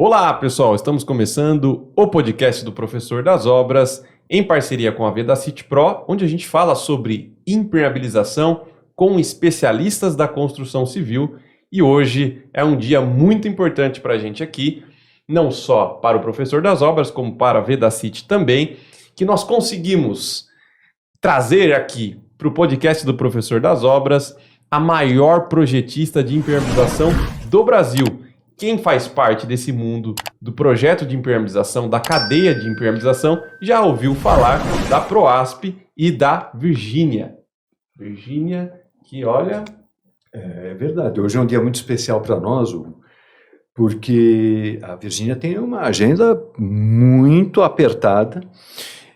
Olá, pessoal! Estamos começando o podcast do Professor das Obras, em parceria com a Vedacity Pro, onde a gente fala sobre impermeabilização com especialistas da construção civil. E hoje é um dia muito importante para a gente aqui, não só para o Professor das Obras, como para a Vedacity também, que nós conseguimos trazer aqui para o podcast do Professor das Obras a maior projetista de impermeabilização do Brasil. Quem faz parte desse mundo do projeto de impermeabilização, da cadeia de impermeabilização, já ouviu falar da Proasp e da Virgínia. Virgínia, que olha... É verdade, hoje é um dia muito especial para nós, Hugo, porque a Virgínia tem uma agenda muito apertada.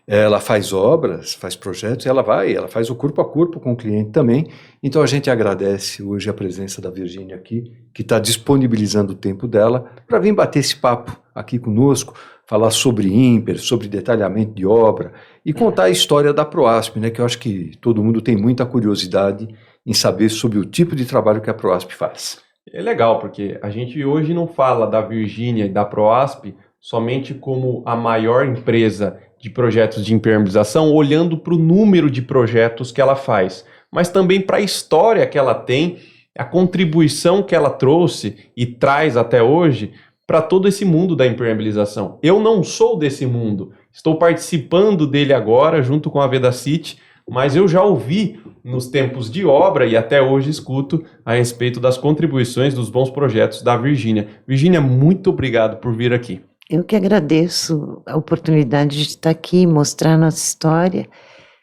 Ela faz obras, faz projetos, ela faz o corpo a corpo com o cliente também. Então a gente agradece hoje a presença da Virgínia aqui, que está disponibilizando o tempo dela para vir bater esse papo aqui conosco, falar sobre ímper, sobre detalhamento de obra e contar a história da Proasp, né, que eu acho que todo mundo tem muita curiosidade em saber sobre o tipo de trabalho que a Proasp faz. É legal, porque a gente hoje não fala da Virgínia e da Proasp somente como a maior empresa de projetos de impermeabilização, olhando para o número de projetos que ela faz, mas também para a história que ela tem, a contribuição que ela trouxe e traz até hoje para todo esse mundo da impermeabilização. Eu não sou desse mundo, estou participando dele agora junto com a Vedacity, mas eu já ouvi nos tempos de obra e até hoje escuto a respeito das contribuições dos bons projetos da Virgínia. Virgínia, muito obrigado por vir aqui. Eu que agradeço a oportunidade de estar aqui, mostrar a nossa história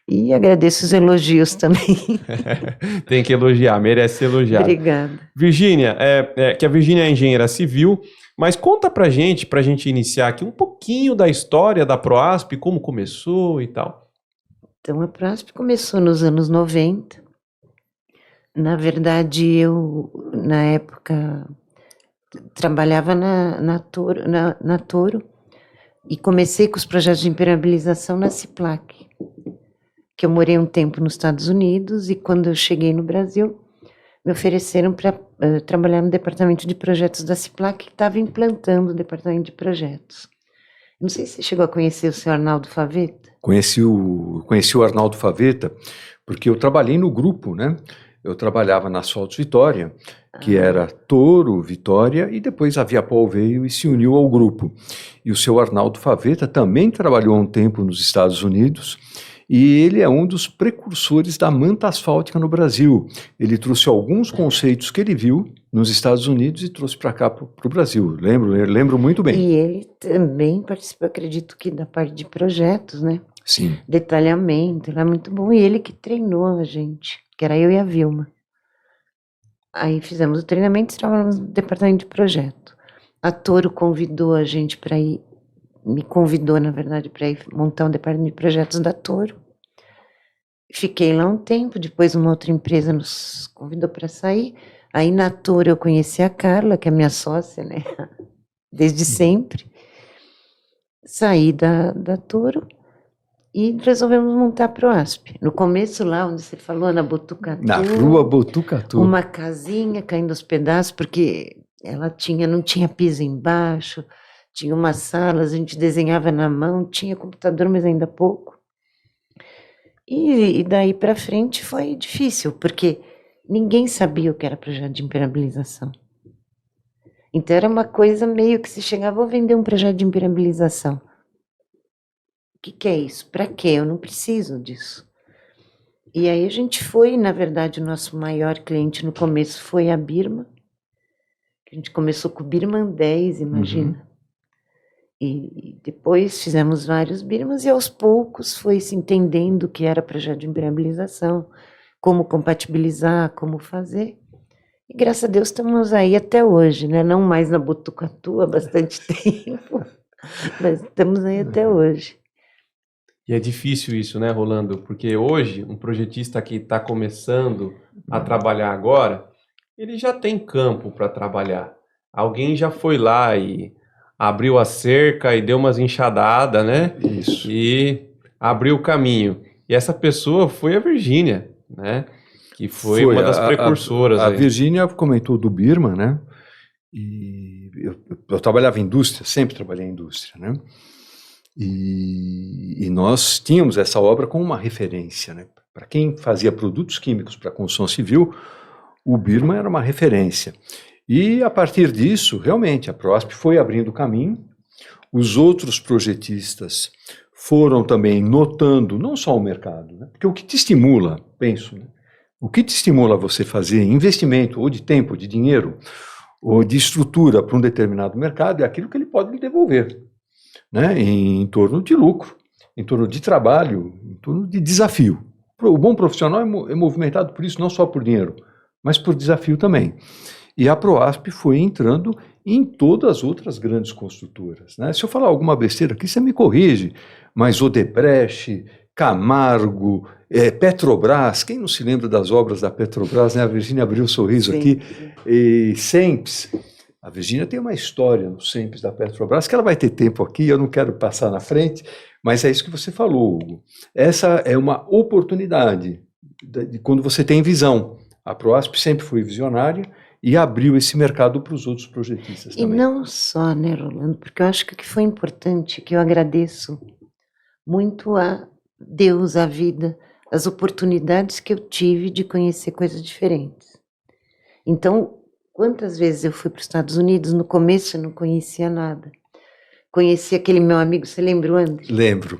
e agradeço os elogios também. Tem que elogiar, merece ser elogiado. Obrigada. Virgínia, que a Virgínia é engenheira civil, mas conta pra gente iniciar aqui um pouquinho da história da Proasp, como começou e tal. Então, a Proasp começou nos anos 90. Na verdade, eu, na época, trabalhava na Toro e comecei com os projetos de impermeabilização na Ciplac, que eu morei um tempo nos Estados Unidos e quando eu cheguei no Brasil, me ofereceram para trabalhar no departamento de projetos da Ciplac, que estava implantando o departamento de projetos. Não sei se você chegou a conhecer o senhor Arnaldo Faveta. Conheci o Arnaldo Faveta, porque eu trabalhei no grupo, né? Eu trabalhava na Asfaltos Vitória, que era Toro, Vitória, e depois a Viapol veio e se uniu ao grupo. E o seu Arnaldo Faveta também trabalhou há um tempo nos Estados Unidos, e ele é um dos precursores da manta asfáltica no Brasil. Ele trouxe alguns conceitos que ele viu nos Estados Unidos e trouxe para cá, para o Brasil. Lembro muito bem. E ele também participou, acredito que da parte de projetos, né? Sim. Detalhamento, ele é muito bom. E ele que treinou a gente, que era eu e a Vilma. Aí fizemos o treinamento e trabalhamos no departamento de projeto. A Toro convidou a gente para ir, me convidou, na verdade, para ir montar um departamento de projetos da Toro. Fiquei lá um tempo, depois uma outra empresa nos convidou para sair. Aí na Toro eu conheci a Carla, que é minha sócia, né? Desde sempre. Saí da Toro e resolvemos montar a Proasp. No começo lá, onde você falou, na Botucatu. Na rua Botucatu. Uma casinha caindo aos pedaços, porque ela não tinha piso embaixo, tinha umas salas, a gente desenhava na mão, tinha computador, mas ainda pouco. E daí para frente foi difícil, porque ninguém sabia o que era projeto de impermeabilização. Então era uma coisa meio que se chegava, vou vender um projeto de impermeabilização. O que é isso? Para quê? Eu não preciso disso. E aí a gente foi, na verdade, o nosso maior cliente no começo foi a Birman. A gente começou com o Birman 10, imagina. Uhum. E depois fizemos vários Birmans e aos poucos foi se entendendo o que era projeto de impermeabilização, como compatibilizar, como fazer. E graças a Deus estamos aí até hoje, né? Não mais na Botucatu há bastante tempo, mas estamos aí até hoje. E é difícil isso, né, Rolando? Porque hoje, um projetista que está começando a trabalhar agora, ele já tem campo para trabalhar. Alguém já foi lá e abriu a cerca e deu umas enxadadas, né? Isso. E abriu o caminho. E essa pessoa foi a Virgínia, né? Que foi uma das precursoras. A Virgínia comentou do Birman, né? E eu trabalhava em indústria, sempre trabalhei em indústria, né? E nós tínhamos essa obra como uma referência, né? Para quem fazia produtos químicos para construção civil, o Birman era uma referência. E a partir disso, realmente, a PROASP foi abrindo caminho, os outros projetistas foram também notando, não só o mercado, né? Porque o que te estimula, penso, né? O que te estimula a você fazer investimento ou de tempo, de dinheiro, ou de estrutura para um determinado mercado é aquilo que ele pode lhe devolver, né? Em torno de lucro, em torno de trabalho, em torno de desafio. O bom profissional é movimentado por isso, não só por dinheiro, mas por desafio também. E a PROASP foi entrando em todas as outras grandes construtoras, né? Se eu falar alguma besteira aqui, você me corrige, mas Odebrecht, Camargo, Petrobras, quem não se lembra das obras da Petrobras, né? A Virgínia abriu o sorriso aqui, e Cemps. A Virgínia tem uma história no Cemps da Petrobras, que ela vai ter tempo aqui, eu não quero passar na frente, mas é isso que você falou, Hugo. Essa é uma oportunidade de quando você tem visão. A PROASP sempre foi visionária e abriu esse mercado para os outros projetistas também. E não só, né, Rolando, porque eu acho que o que foi importante, que eu agradeço muito a Deus, a vida, as oportunidades que eu tive de conhecer coisas diferentes. Então, quantas vezes eu fui para os Estados Unidos, no começo eu não conhecia nada. Conheci aquele meu amigo, você lembra o André? Lembro.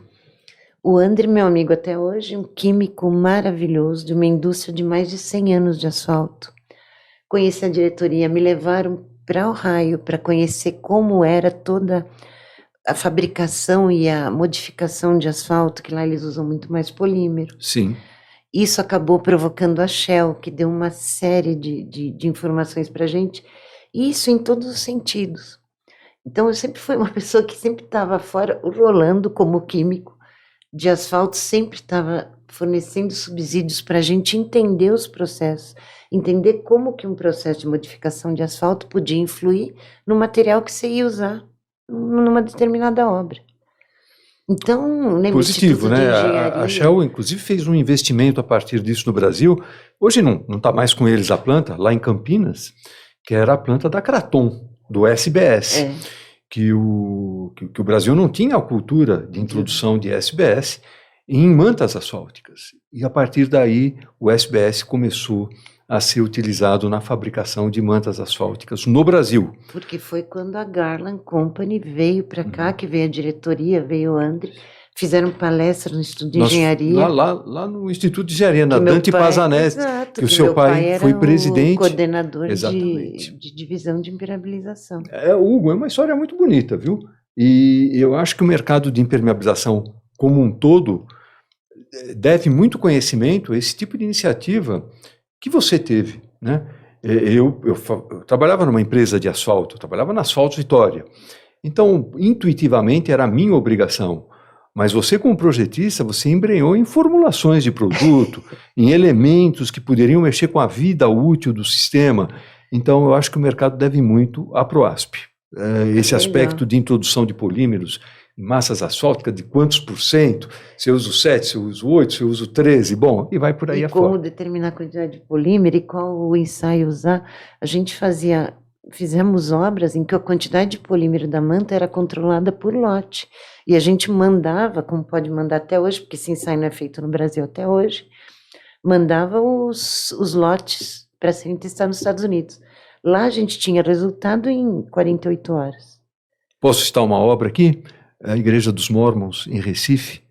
O André, meu amigo até hoje, um químico maravilhoso, de uma indústria de mais de 100 anos de asfalto. Conheci a diretoria, me levaram para Ohio para conhecer como era toda a fabricação e a modificação de asfalto, que lá eles usam muito mais polímero. Sim. Isso acabou provocando a Shell, que deu uma série de informações para a gente, e isso em todos os sentidos. Então, eu sempre fui uma pessoa que sempre estava fora, o Rolando, como químico de asfalto, sempre estava fornecendo subsídios para a gente entender os processos, entender como que um processo de modificação de asfalto podia influir no material que você ia usar numa determinada obra. Então, né, positivo, né? A Shell, inclusive, fez um investimento a partir disso no Brasil. Hoje não está mais com eles a planta, lá em Campinas, que era a planta da Kraton, do SBS. Que o Brasil não tinha a cultura de introdução de SBS em mantas asfálticas. E a partir daí, o SBS começou a ser utilizado na fabricação de mantas asfálticas no Brasil. Porque foi quando a Garland Company veio para cá, que veio a diretoria, veio o André, fizeram palestra no Instituto de Engenharia. Lá no Instituto de Engenharia, na Dante Pazanese, que o seu pai foi presidente. Coordenador de divisão de impermeabilização. Hugo, é uma história muito bonita, viu? E eu acho que o mercado de impermeabilização como um todo deve muito conhecimento a esse tipo de iniciativa que você teve, né? Eu trabalhava numa empresa de asfalto, trabalhava na Asfalto Vitória. Então, intuitivamente, era a minha obrigação. Mas você, como projetista, você embrenhou em formulações de produto, em elementos que poderiam mexer com a vida útil do sistema. Então, eu acho que o mercado deve muito à PROASP. Esse aspecto de introdução de polímeros em massas asfálticas, de quantos %? Se eu uso 7, se eu uso 8, se eu uso 13, bom, e vai por aí afora. Como determinar a quantidade de polímero e qual o ensaio usar. A gente fizemos obras em que a quantidade de polímero da manta era controlada por lote. E a gente mandava, como pode mandar até hoje, porque esse ensaio não é feito no Brasil até hoje, mandava os lotes para serem testados nos Estados Unidos. Lá a gente tinha resultado em 48 horas. Posso citar uma obra aqui? A Igreja dos Mormons, em Recife,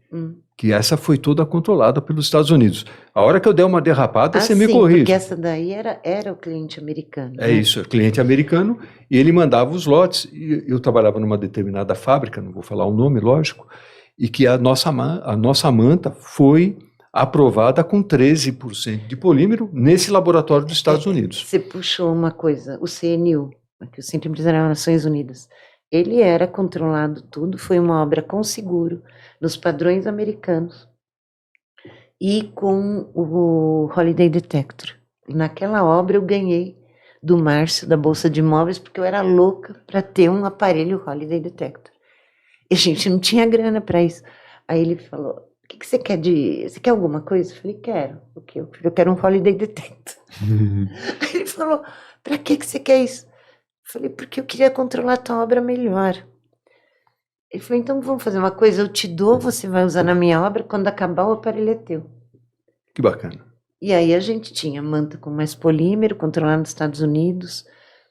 que essa foi toda controlada pelos Estados Unidos. A hora que eu der uma derrapada, você me corrige. Porque essa daí era o cliente americano. É, né? Isso, cliente americano, e ele mandava os lotes, e eu trabalhava numa determinada fábrica, não vou falar o nome, lógico, e que a nossa manta foi aprovada com 13% de polímero nesse laboratório dos Estados Unidos. Você puxou uma coisa, o CNU, o Centro Empresarial das Nações Unidas, ele era controlado tudo, foi uma obra com seguro, nos padrões americanos, e com o Holiday Detector. Naquela obra eu ganhei do Márcio, da Bolsa de Imóveis, porque eu era louca para ter um aparelho Holiday Detector. E a gente não tinha grana para isso. Aí ele falou, o que você quer você quer alguma coisa? Eu falei, quero. O quê? Eu quero um Holiday Detector. Aí ele falou, para que você quer isso? Falei, porque eu queria controlar a tua obra melhor. Ele falou, então vamos fazer uma coisa, eu te dou, você vai usar na minha obra, quando acabar o aparelho é teu. Que bacana. E aí a gente tinha manta com mais polímero, controlada nos Estados Unidos,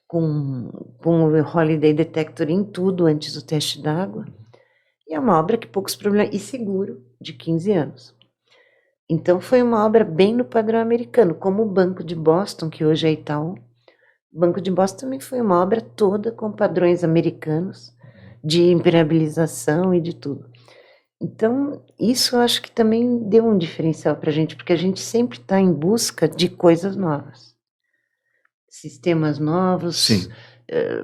com o Holiday Detector em tudo antes do teste d'água. E é uma obra que poucos problemas... E seguro, de 15 anos. Então foi uma obra bem no padrão americano, como o Banco de Boston, que hoje é Itaú. O Banco de Boston também foi uma obra toda com padrões americanos, de impermeabilização e de tudo. Então, isso eu acho que também deu um diferencial para a gente, porque a gente sempre está em busca de coisas novas. Sistemas novos, Sim.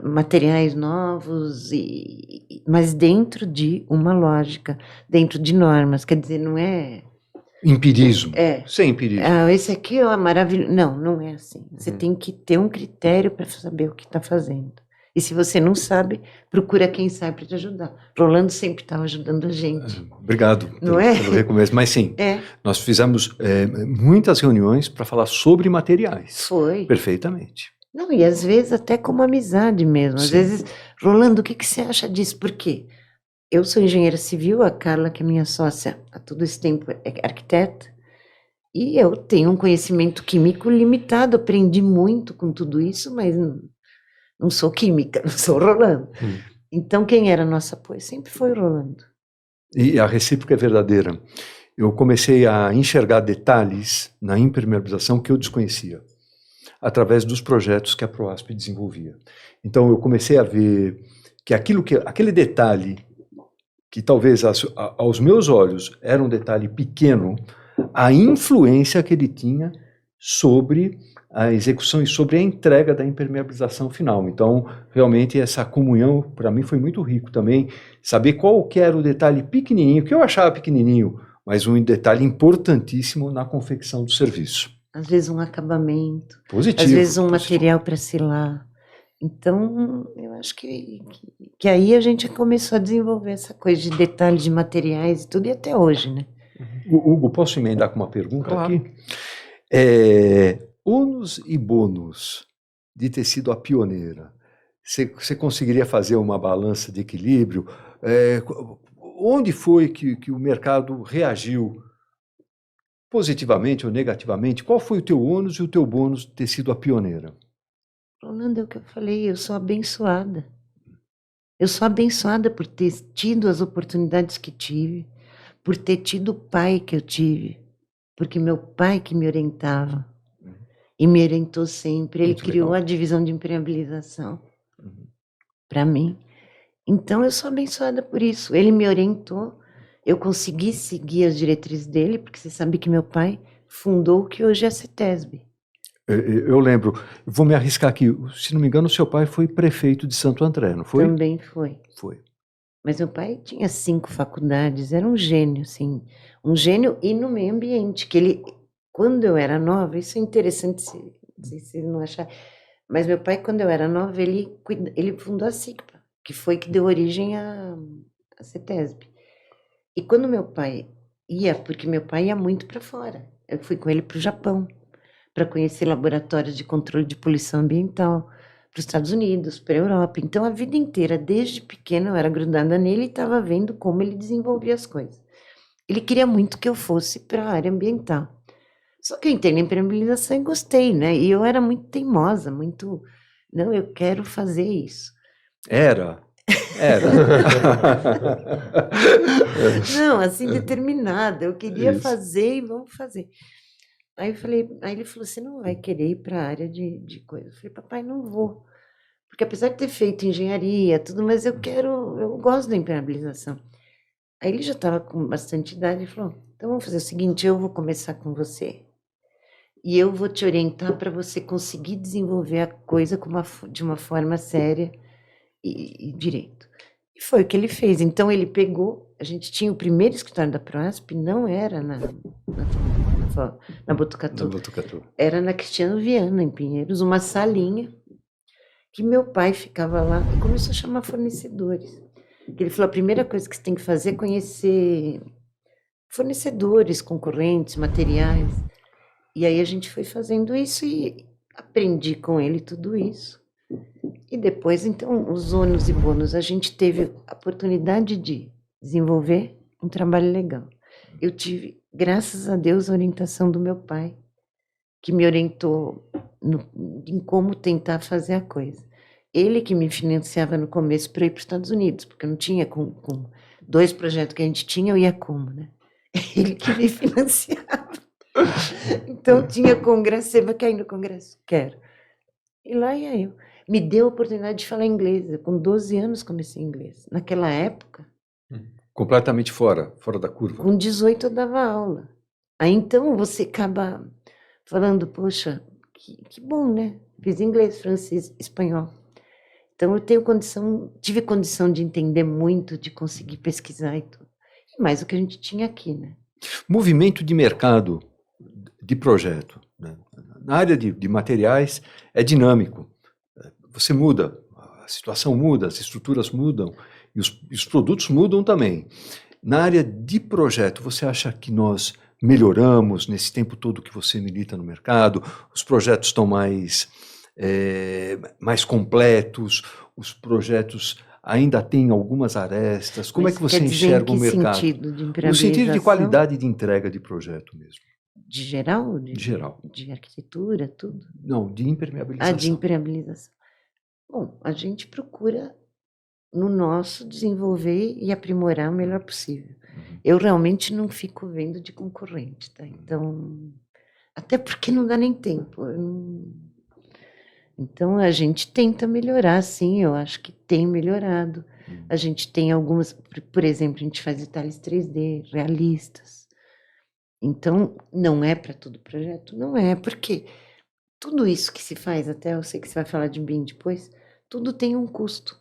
materiais novos, mas dentro de uma lógica, dentro de normas. Quer dizer, não é... Empirismo. É. Sem empirismo. Esse aqui é maravilhoso. Não, não é assim. Você tem que ter um critério para saber o que está fazendo. E se você não sabe, procura quem sabe para te ajudar. Rolando sempre estava ajudando a gente. Obrigado Não é? pelo recomeço. Mas sim, É, nós fizemos muitas reuniões para falar sobre materiais. foi. Perfeitamente. Não, e às vezes até como amizade mesmo. Às Sim. vezes, Rolando, o que você acha disso? Por quê? Eu sou engenheira civil, a Carla, que é minha sócia há todo esse tempo, é arquiteta, e eu tenho um conhecimento químico limitado, aprendi muito com tudo isso, mas não sou química, não sou Rolando. Então, quem era nosso apoio sempre foi o Rolando. E a recíproca é verdadeira. Eu comecei a enxergar detalhes na impermeabilização que eu desconhecia, através dos projetos que a Proasp desenvolvia. Então, eu comecei a ver que aquele detalhe, que talvez aos meus olhos era um detalhe pequeno, a influência que ele tinha sobre a execução e sobre a entrega da impermeabilização final. Então, realmente, essa comunhão, para mim, foi muito rico também, saber qual que era o detalhe pequenininho, que eu achava pequenininho, mas um detalhe importantíssimo na confecção do serviço. Às vezes um acabamento, Positivo. às vezes um positivo. material para selar. Então, eu acho que aí a gente começou a desenvolver essa coisa de detalhes de materiais e tudo, e até hoje, né? Hugo, posso emendar com uma pergunta Claro. aqui? Ônus e bônus de ter sido a pioneira. Você conseguiria fazer uma balança de equilíbrio? Onde foi que o mercado reagiu positivamente ou negativamente? Qual foi o teu ônus e o teu bônus de ter sido a pioneira? Rolando, é o que eu falei, eu sou abençoada. Eu sou abençoada por ter tido as oportunidades que tive, por ter tido o pai que eu tive, porque meu pai que me orientava, e me orientou sempre, ele Muito criou legal. a divisão de impermeabilização para mim. Então eu sou abençoada por isso, ele me orientou, eu consegui seguir as diretrizes dele, porque você sabe que meu pai fundou o que hoje é a CETESB. Eu lembro, vou me arriscar aqui, se não me engano, o seu pai foi prefeito de Santo André, não foi? Também foi. Foi. Mas meu pai tinha 5 faculdades, era um gênio, assim, um gênio e no meio ambiente, que ele, quando eu era nova, isso é interessante, não sei se vocês não acharam, mas meu pai, quando eu era nova, ele fundou a SICPA, que foi que deu origem à CETESB. E quando meu pai porque meu pai ia muito para fora, eu fui com ele para o Japão, para conhecer laboratórios de controle de poluição ambiental, para os Estados Unidos, para a Europa. Então, a vida inteira, desde pequena, eu era grudada nele e estava vendo como ele desenvolvia as coisas. Ele queria muito que eu fosse para a área ambiental. Só que eu entrei na impermeabilização e gostei, né? E eu era muito teimosa, muito... Não, eu quero fazer isso. Era. Não, assim, determinada. Eu queria Isso. fazer e vamos fazer. Aí ele falou, você não vai querer ir para a área de coisa. Eu falei, papai, não vou. Porque apesar de ter feito engenharia, tudo, mas eu gosto da impermeabilização. Aí ele já estava com bastante idade e falou, então vamos fazer o seguinte, eu vou começar com você. E eu vou te orientar para você conseguir desenvolver a coisa de uma forma séria e direito. E foi o que ele fez. Então ele pegou, a gente tinha o primeiro escritório da Proasp, não era na Botucatu. Era na Cristiano Viana, em Pinheiros, uma salinha que meu pai ficava lá e começou a chamar fornecedores. Ele falou, a primeira coisa que você tem que fazer é conhecer fornecedores, concorrentes, materiais. E aí a gente foi fazendo isso e aprendi com ele tudo isso. E depois, então, os ônus e bônus, a gente teve a oportunidade de desenvolver um trabalho legal. Eu tive, graças a Deus, a orientação do meu pai, que me orientou em como tentar fazer a coisa. Ele que me financiava no começo para ir para os Estados Unidos, porque eu não tinha com 2 projetos que a gente tinha, eu ia como, né? Ele que me financiava. Então tinha congresso, você vai cair no congresso? Quero. E lá ia eu. Me deu a oportunidade de falar inglês. Eu, com 12 anos comecei inglês. Naquela época, Completamente fora da curva. com 18 eu dava aula. Aí então você acaba falando, poxa, que bom, né? Fiz inglês, francês, espanhol. Então eu tive condição de entender muito, de conseguir pesquisar e tudo. E mais o que a gente tinha aqui, né? Movimento de mercado de projeto, né? Na área de materiais é dinâmico. Você muda, a situação muda, as estruturas mudam e os produtos mudam também. Na área de projeto, você acha que nós melhoramos nesse tempo todo que você milita no mercado? Os projetos estão mais completos? Os projetos ainda têm algumas arestas? Como é que você enxerga o mercado? Sentido de No sentido de qualidade de entrega de projeto mesmo. De geral? De geral. De arquitetura, tudo? Não, de impermeabilização. De impermeabilização. Bom, a gente procura, no nosso, desenvolver e aprimorar o melhor possível. Eu realmente não fico vendo de concorrente, tá? Então, até porque não dá nem tempo. Então, a gente tenta melhorar, sim, eu acho que tem melhorado. A gente tem algumas, por exemplo, a gente faz detalhes 3D, realistas. Então, não é para todo projeto? Não é, porque tudo isso que se faz, até eu sei que você vai falar de BIM depois, tudo tem um custo.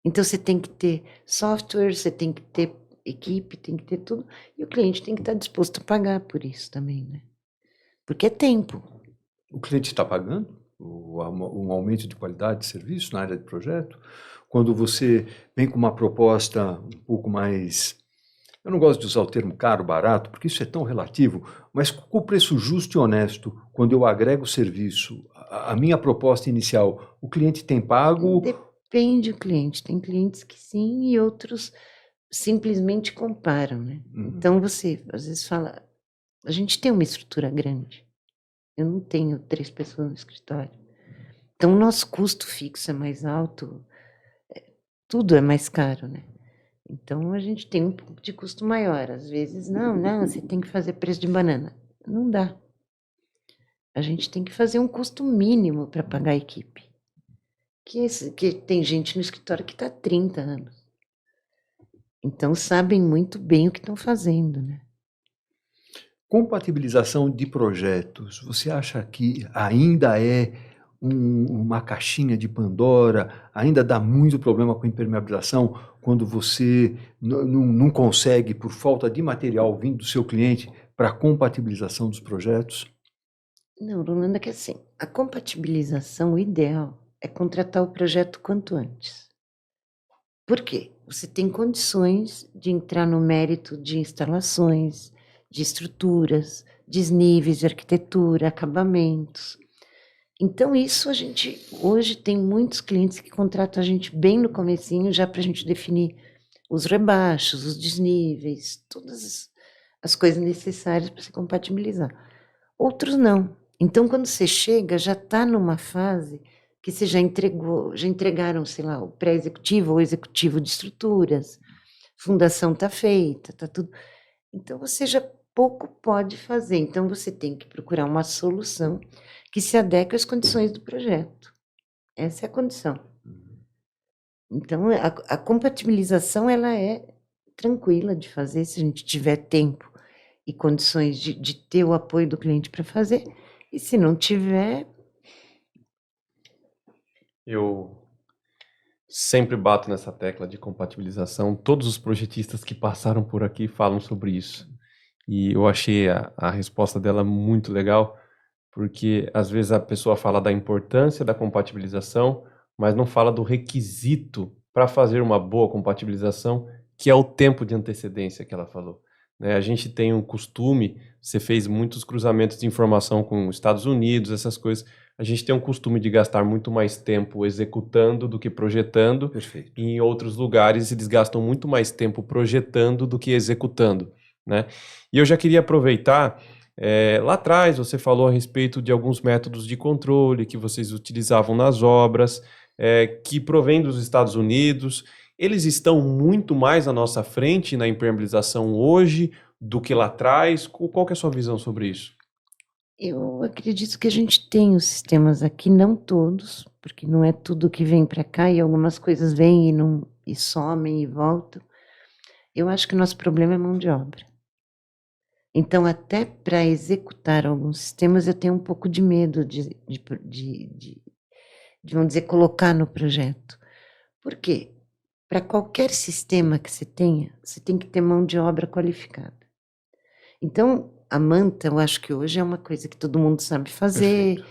Então, você tem que ter software, você tem que ter equipe, tem que ter tudo, e o cliente tem que estar disposto a pagar por isso também, né? Porque é tempo. O cliente está pagando um aumento de qualidade de serviço na área de projeto? Quando você vem com uma proposta um pouco mais... Eu não gosto de usar o termo caro, barato, porque isso é tão relativo, mas com o preço justo e honesto, quando eu agrego o serviço, a minha proposta inicial, o cliente tem pago? Depende do cliente. Tem clientes que sim e outros simplesmente comparam, né? Então você, às vezes, fala, a gente tem uma estrutura grande. Eu não tenho 3 pessoas no escritório. Então, o nosso custo fixo é mais alto, tudo é mais caro, né? Então, a gente tem um pouco de custo maior. Às vezes, não, você tem que fazer preço de banana. Não dá. A gente tem que fazer um custo mínimo para pagar a equipe. Que tem gente no escritório que está há 30 anos. Então, sabem muito bem o que estão fazendo, né? Compatibilização de projetos, você acha que ainda é uma caixinha de Pandora? Ainda dá muito problema com impermeabilização quando você não consegue, por falta de material vindo do seu cliente, para a compatibilização dos projetos? Não, Rolando, é que assim, a compatibilização, o ideal é contratar o projeto quanto antes. Por quê? Você tem condições de entrar no mérito de instalações, de estruturas, desníveis de arquitetura, acabamentos. Então, isso a gente, hoje tem muitos clientes que contratam a gente bem no comecinho, já para a gente definir os rebaixos, os desníveis, todas as coisas necessárias para se compatibilizar. Outros não. Então, quando você chega, já está numa fase que você já entregaram, sei lá, o pré-executivo ou executivo de estruturas, fundação está feita, está tudo. Então, você já pouco pode fazer. Então, você tem que procurar uma solução que se adeque às condições do projeto. Essa é a condição. Então, a compatibilização, ela é tranquila de fazer, se a gente tiver tempo e condições de ter o apoio do cliente para fazer. E se não tiver... Eu sempre bato nessa tecla de compatibilização. Todos os projetistas que passaram por aqui falam sobre isso. E eu achei a resposta dela muito legal, porque às vezes a pessoa fala da importância da compatibilização, mas não fala do requisito para fazer uma boa compatibilização, que é o tempo de antecedência que ela falou. A gente tem um costume, você fez muitos cruzamentos de informação com os Estados Unidos, essas coisas. A gente tem um costume de gastar muito mais tempo executando do que projetando. Perfeito. E em outros lugares eles gastam muito mais tempo projetando do que executando, né? E eu já queria aproveitar, lá atrás você falou a respeito de alguns métodos de controle que vocês utilizavam nas obras, que provém dos Estados Unidos. Eles estão muito mais à nossa frente na impermeabilização hoje do que lá atrás? Qual que é a sua visão sobre isso? Eu acredito que a gente tem os sistemas aqui, não todos, porque não é tudo que vem para cá e algumas coisas vêm e somem e voltam. Eu acho que o nosso problema é mão de obra. Então, até para executar alguns sistemas, eu tenho um pouco de medo de, vamos dizer, colocar no projeto. Por quê? Para qualquer sistema que você tenha, você tem que ter mão de obra qualificada. Então, a manta, eu acho que hoje é uma coisa que todo mundo sabe fazer,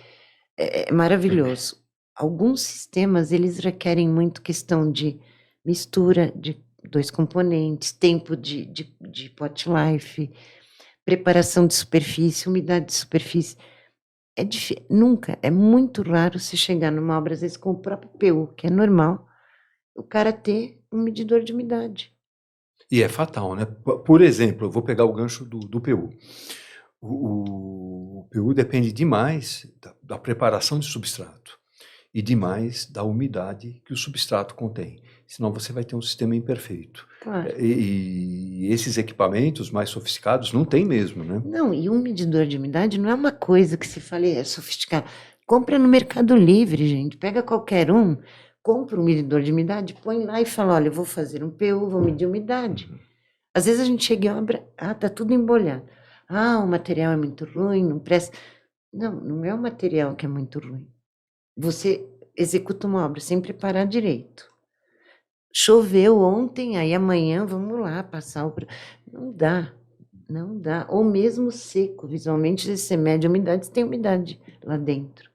é maravilhoso. Alguns sistemas, eles requerem muito questão de mistura de 2 componentes, tempo de pot life, preparação de superfície, umidade de superfície. Nunca, é muito raro você chegar numa obra, às vezes com o próprio PU, que é normal, o cara ter um medidor de umidade. E é fatal, né? Por exemplo, eu vou pegar o gancho do PU. O PU depende demais da preparação de substrato e demais da umidade que o substrato contém. Senão você vai ter um sistema imperfeito. Claro. E esses equipamentos mais sofisticados não tem mesmo, né? Não, e um medidor de umidade não é uma coisa que se fale é sofisticado. Compra no Mercado Livre, gente. Pega qualquer um, compra um medidor de umidade, põe lá e fala, olha, eu vou fazer um PU, vou medir umidade. Às vezes a gente chega em obra, tá tudo embolhado. O material é muito ruim, não presta. Não, não é o material que é muito ruim. Você executa uma obra sem preparar direito. Choveu ontem, aí amanhã vamos lá passar o... Não dá. Ou mesmo seco, visualmente, se você mede a umidade, tem umidade lá dentro.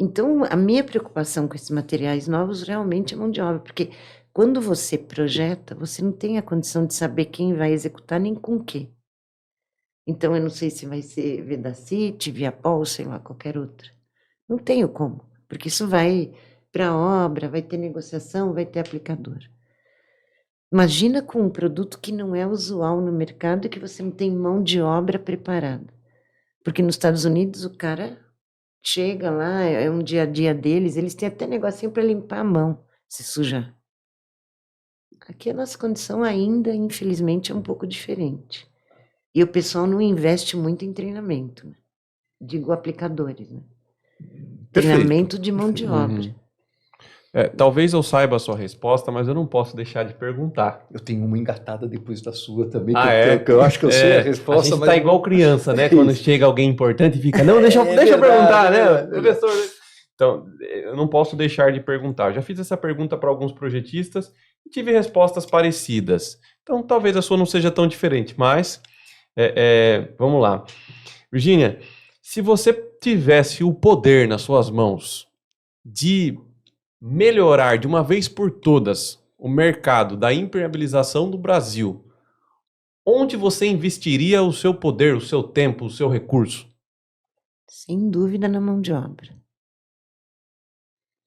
Então, a minha preocupação com esses materiais novos realmente é mão de obra, porque quando você projeta, você não tem a condição de saber quem vai executar nem com o quê. Então, eu não sei se vai ser Vedacity, Viapol, sei lá, qualquer outra. Não tenho como, porque isso vai para a obra, vai ter negociação, vai ter aplicador. Imagina com um produto que não é usual no mercado e que você não tem mão de obra preparada. Porque nos Estados Unidos o cara chega lá, é um dia a dia deles, eles têm até negocinho para limpar a mão, se sujar. Aqui a nossa condição ainda, infelizmente, é um pouco diferente. E o pessoal não investe muito em treinamento, né? Digo aplicadores, né? Perfeito. Treinamento de mão de obra. Talvez eu saiba a sua resposta, mas eu não posso deixar de perguntar. Eu tenho uma engatada depois da sua também, que eu acho que eu sei a resposta. A gente tá igual criança, né? Quando chega alguém importante e fica, não, deixa eu perguntar, né? Professor. Então, eu não posso deixar de perguntar. Eu já fiz essa pergunta para alguns projetistas e tive respostas parecidas. Então, talvez a sua não seja tão diferente, mas vamos lá. Virgínia, se você tivesse o poder nas suas mãos de melhorar de uma vez por todas o mercado da impermeabilização do Brasil, onde você investiria o seu poder, o seu tempo, o seu recurso? Sem dúvida na mão de obra.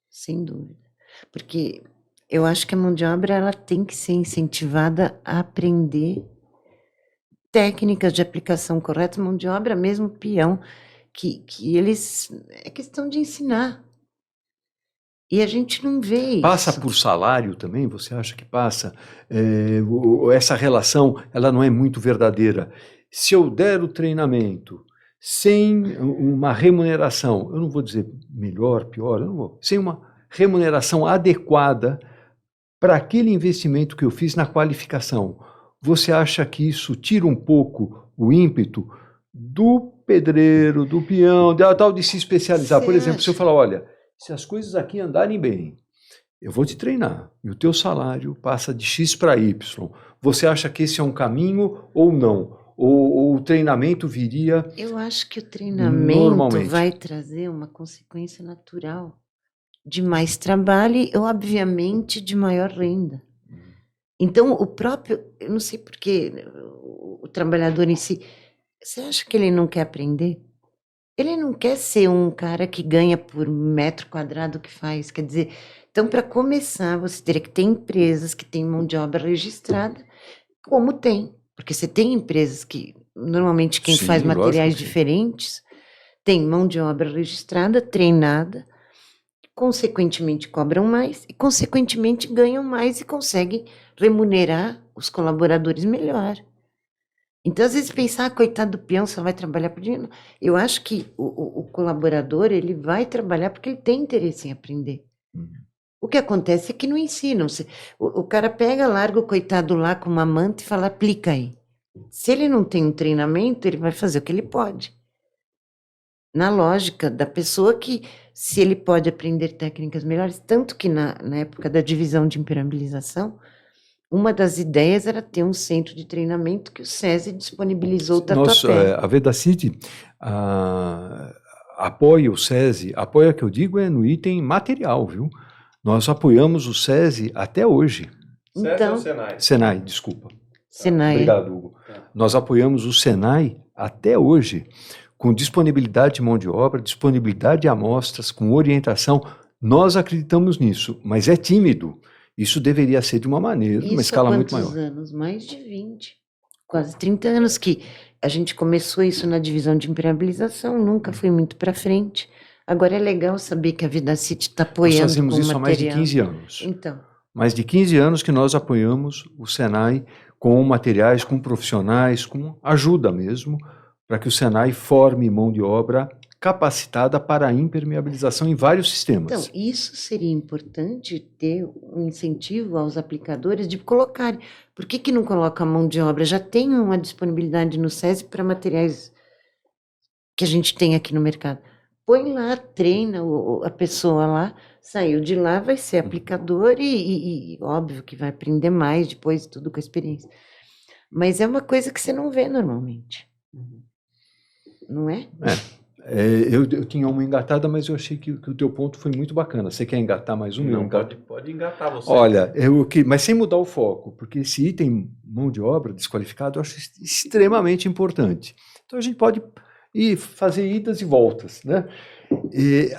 Sem dúvida. Porque eu acho que a mão de obra ela tem que ser incentivada a aprender técnicas de aplicação correta, mão de obra mesmo, peão, que eles... É questão de ensinar. E a gente não vê isso. Passa por salário também? Você acha que passa? Essa relação, ela não é muito verdadeira. Se eu der o treinamento sem uma remuneração, eu não vou dizer melhor, pior, eu não vou. Sem uma remuneração adequada para aquele investimento que eu fiz na qualificação, você acha que isso tira um pouco o ímpeto do pedreiro, do peão, tal de se especializar? Por exemplo, se eu falar, olha, se as coisas aqui andarem bem, eu vou te treinar e o teu salário passa de X para Y. Você acha que esse é um caminho ou não? Ou o treinamento viria? Eu acho que o treinamento vai trazer uma consequência natural de mais trabalho e, obviamente, de maior renda. Então, o próprio, eu não sei porquê, o trabalhador em si, Você acha que ele não quer aprender? Ele não quer ser um cara que ganha por metro quadrado que faz. Quer dizer, então, para começar, você teria que ter empresas que têm mão de obra registrada, como tem. Porque você tem empresas que, normalmente, quem Sim, faz lógico materiais que sim. diferentes, tem mão de obra registrada, treinada, consequentemente cobram mais, e consequentemente ganham mais e conseguem remunerar os colaboradores melhor. Então, às vezes, pensar, coitado do peão, só vai trabalhar por dinheiro. Eu acho que o colaborador, ele vai trabalhar porque ele tem interesse em aprender. O que acontece é que não ensinam. O cara pega, larga o coitado lá com uma manta e fala, aplica aí. Se ele não tem um treinamento, ele vai fazer o que ele pode. Na lógica da pessoa que, se ele pode aprender técnicas melhores, tanto que na época da divisão de impermeabilização, uma das ideias era ter um centro de treinamento que o SESI disponibilizou o Tatuapé. A Vedacity apoia o SESI, apoia que eu digo é no item material, viu? Nós apoiamos o SESI até hoje. Então, ou Senai? Senai, desculpa. Senai. Obrigado, Hugo. Nós apoiamos o Senai até hoje, com disponibilidade de mão de obra, disponibilidade de amostras, com orientação. Nós acreditamos nisso, mas é tímido. Isso deveria ser de uma maneira, uma escala muito maior. Isso há quantos anos? Mais de 20. Quase 30 anos que a gente começou isso na divisão de impermeabilização, nunca foi muito para frente. Agora é legal saber que a Vidacity está apoiando Nós fazemos com isso há mais de material. 15 anos. Então, Mais de 15 anos que nós apoiamos o Senai com materiais, com profissionais, com ajuda mesmo, para que o Senai forme mão de obra capacitada para a impermeabilização em vários sistemas. então, isso seria importante ter um incentivo aos aplicadores de colocarem. Por que não coloca a mão de obra? Já tem uma disponibilidade no SESI para materiais que a gente tem aqui no mercado. Põe lá, treina a pessoa lá, saiu de lá, vai ser aplicador e óbvio que vai aprender mais depois, tudo com a experiência. Mas é uma coisa que você não vê normalmente. Não é? Eu tinha uma engatada, mas eu achei que o teu ponto foi muito bacana. Você quer engatar mais um? Não, pode engatar você. Olha, mas sem mudar o foco, porque esse item mão de obra desqualificado eu acho extremamente importante. Então a gente pode fazer idas e voltas, né?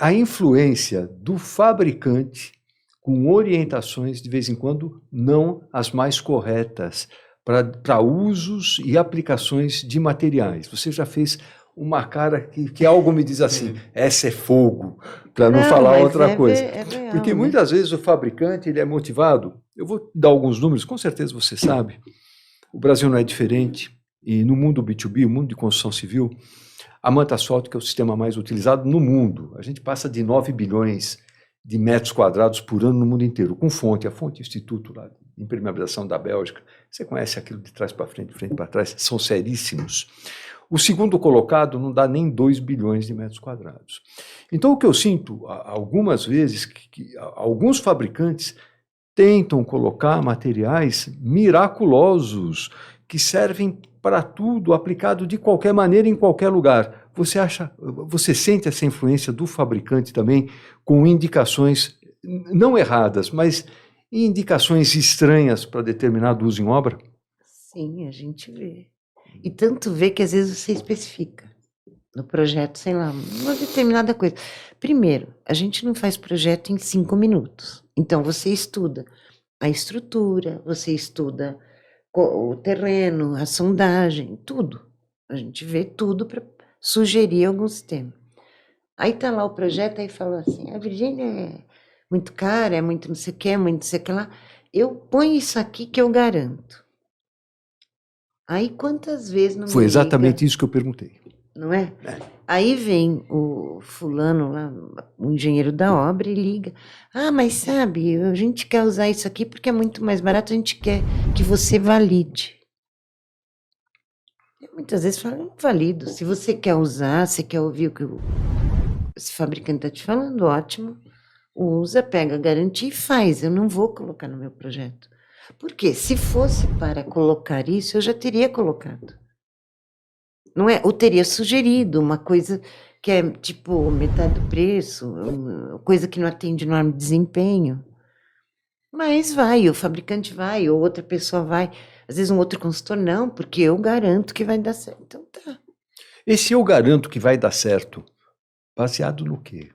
A influência do fabricante com orientações, de vez em quando, não as mais corretas para usos e aplicações de materiais. Você já fez uma cara que algo me diz assim, essa é fogo, para não falar outra coisa. Real, porque muitas vezes o fabricante ele é motivado, eu vou dar alguns números, com certeza você sabe, o Brasil não é diferente, e no mundo B2B, o mundo de construção civil, a manta asfáltica é o sistema mais utilizado no mundo. A gente passa de 9 bilhões de metros quadrados por ano no mundo inteiro, com fonte, a fonte Instituto lá, de Impermeabilização da Bélgica. Você conhece aquilo de trás para frente, de frente para trás, são seríssimos. O segundo colocado não dá nem 2 bilhões de metros quadrados. Então, o que eu sinto, algumas vezes, que alguns fabricantes tentam colocar materiais miraculosos, que servem para tudo, aplicado de qualquer maneira, em qualquer lugar. Você sente essa influência do fabricante também, com indicações, não erradas, mas indicações estranhas para determinado uso em obra? Sim, a gente vê. E tanto vê que às vezes você especifica no projeto, sei lá, uma determinada coisa. Primeiro, a gente não faz projeto em 5 minutos. Então, você estuda a estrutura, você estuda o terreno, a sondagem, tudo. A gente vê tudo para sugerir algum sistema. Aí tá lá o projeto, aí fala assim, a Virgínia é muito cara, é muito não sei o que, é muito não sei o que lá. Eu ponho isso aqui que eu garanto. Aí quantas vezes não Foi me exatamente liga, isso que eu perguntei. não é? Aí vem o fulano lá, o engenheiro da obra, e liga. Ah, mas sabe, a gente quer usar isso aqui porque é muito mais barato, a gente quer que você valide. Eu muitas vezes falo, invalido. Se você quer usar, você quer ouvir o que esse fabricante está te falando, ótimo. Usa, pega a garantia e faz. Eu não vou colocar no meu projeto. Porque se fosse para colocar isso, eu já teria colocado. Não é? Ou teria sugerido uma coisa que é tipo metade do preço, coisa que não atende norma de desempenho. Mas vai, o fabricante vai, ou outra pessoa vai. Às vezes um outro consultor não, porque eu garanto que vai dar certo. Então tá. Esse eu garanto que vai dar certo, baseado no quê?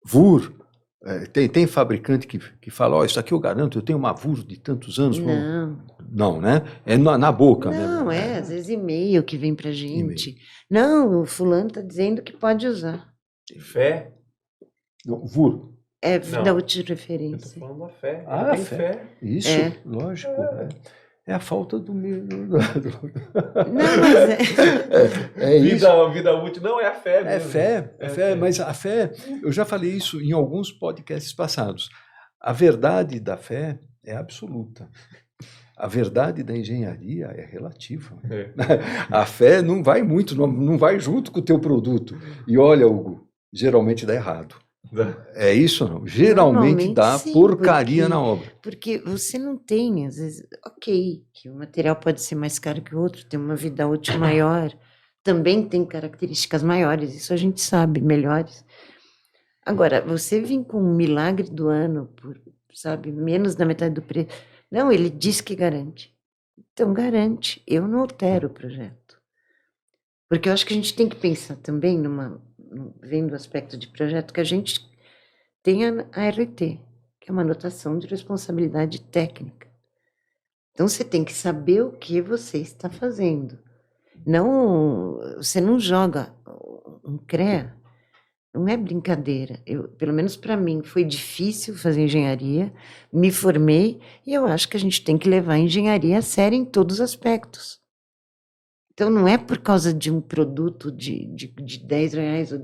VUR, tem fabricante que fala, ó, isso aqui eu garanto, eu tenho uma VUR de tantos anos. Não, né? É na boca mesmo. Não, às vezes e-mail que vem pra gente. Não, o fulano tá dizendo que pode usar. Fé? Não, VUR. É Não. da útil Eu tô referência. falando da fé. Ah, Tem fé. Isso, lógico. É a falta do medo. Não, mas É isso. Vida útil não é a fé É mesmo. fé, mas a fé, eu já falei isso em alguns podcasts passados. A verdade da fé é absoluta. A verdade da engenharia é relativa. A fé não vai muito, não vai junto com o teu produto. E olha, Hugo, geralmente dá errado. É isso ou não? Geralmente dá sim, porcaria na obra. Porque você não tem, às vezes, ok, que o material pode ser mais caro que o outro, tem uma vida útil maior, também tem características maiores, isso a gente sabe, melhores. Agora, você vir com um milagre do ano, por, sabe, menos da metade do preço. Não, ele diz que garante. Então, garante. Eu não altero o projeto. Porque eu acho que a gente tem que pensar também, vendo o aspecto de projeto, que a gente tem a ART, que é uma anotação de responsabilidade técnica. Então, você tem que saber o que você está fazendo. Não, você não joga um CREA. Não é brincadeira. Pelo menos para mim, foi difícil fazer engenharia, me formei, e eu acho que a gente tem que levar a engenharia a sério em todos os aspectos. Então, não é por causa de um produto de R$10 ou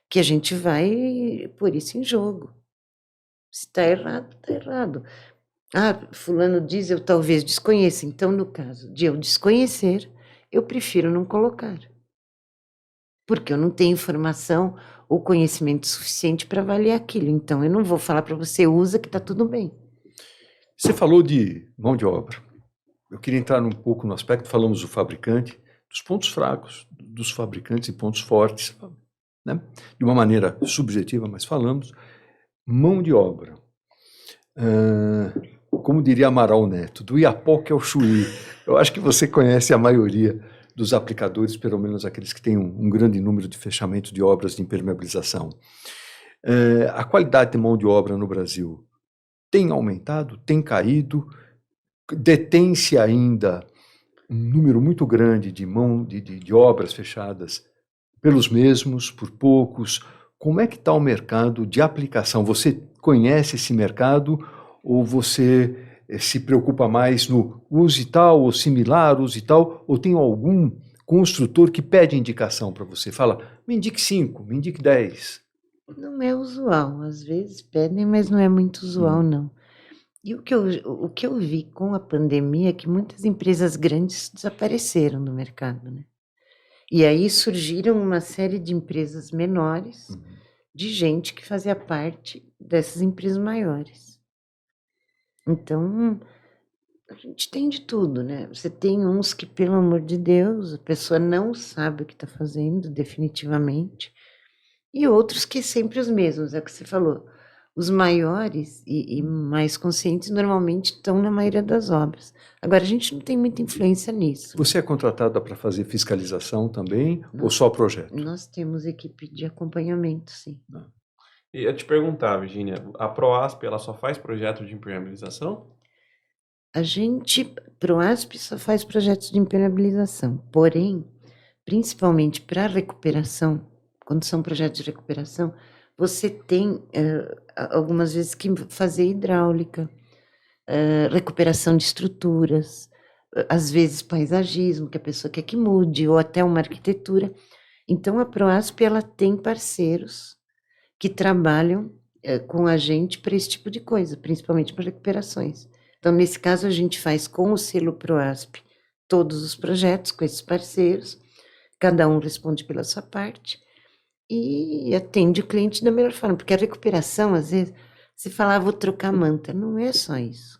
que a gente vai pôr isso em jogo. Se está errado, está errado. Ah, fulano diz, eu talvez desconheça. Então, no caso de eu desconhecer, eu prefiro não colocar. Porque eu não tenho informação ou conhecimento suficiente para avaliar aquilo. Então, eu não vou falar para você, usa que está tudo bem. Você falou de mão de obra. Eu queria entrar um pouco no aspecto, falamos do fabricante, dos pontos fracos dos fabricantes e pontos fortes, né? De uma maneira subjetiva, mas falamos. Mão de obra. Como diria Amaral Neto, do Iapoque ao Chuí. Eu acho que você conhece a maioria dos aplicadores, pelo menos aqueles que têm um grande número de fechamento de obras de impermeabilização. A qualidade de mão de obra no Brasil tem aumentado, tem caído, detém-se ainda um número muito grande de obras fechadas pelos mesmos, por poucos. Como é que está o mercado de aplicação? Você conhece esse mercado ou você se preocupa mais no use tal ou similar, use tal, ou tem algum construtor que pede indicação para você? Fala, me indique 5, me indique 10. Não é usual, às vezes pedem, mas não é muito usual, não. E o que eu vi com a pandemia é que muitas empresas grandes desapareceram do mercado, né? E aí surgiram uma série de empresas menores, de gente que fazia parte dessas empresas maiores. Então, a gente tem de tudo, né? Você tem uns que, pelo amor de Deus, a pessoa não sabe o que está fazendo, definitivamente, e outros que sempre os mesmos, é o que você falou. Os maiores e mais conscientes normalmente estão na maioria das obras. Agora, a gente não tem muita influência nisso. Você é contratada para fazer fiscalização também ou só projeto? Nós temos equipe de acompanhamento, sim. E eu te perguntar, Virginia, a Proasp, ela só faz projeto de impermeabilização? A gente, Proasp, só faz projetos de impermeabilização. Porém, principalmente para recuperação, quando são projetos de recuperação, você tem algumas vezes que fazer hidráulica, recuperação de estruturas, às vezes paisagismo, que a pessoa quer que mude, ou até uma arquitetura. Então, a Proasp, ela tem parceiros que trabalham com a gente para esse tipo de coisa, principalmente para recuperações. Então, nesse caso, a gente faz com o selo Proasp todos os projetos com esses parceiros, cada um responde pela sua parte e atende o cliente da melhor forma, porque a recuperação, às vezes, você fala, vou trocar manta, não é só isso.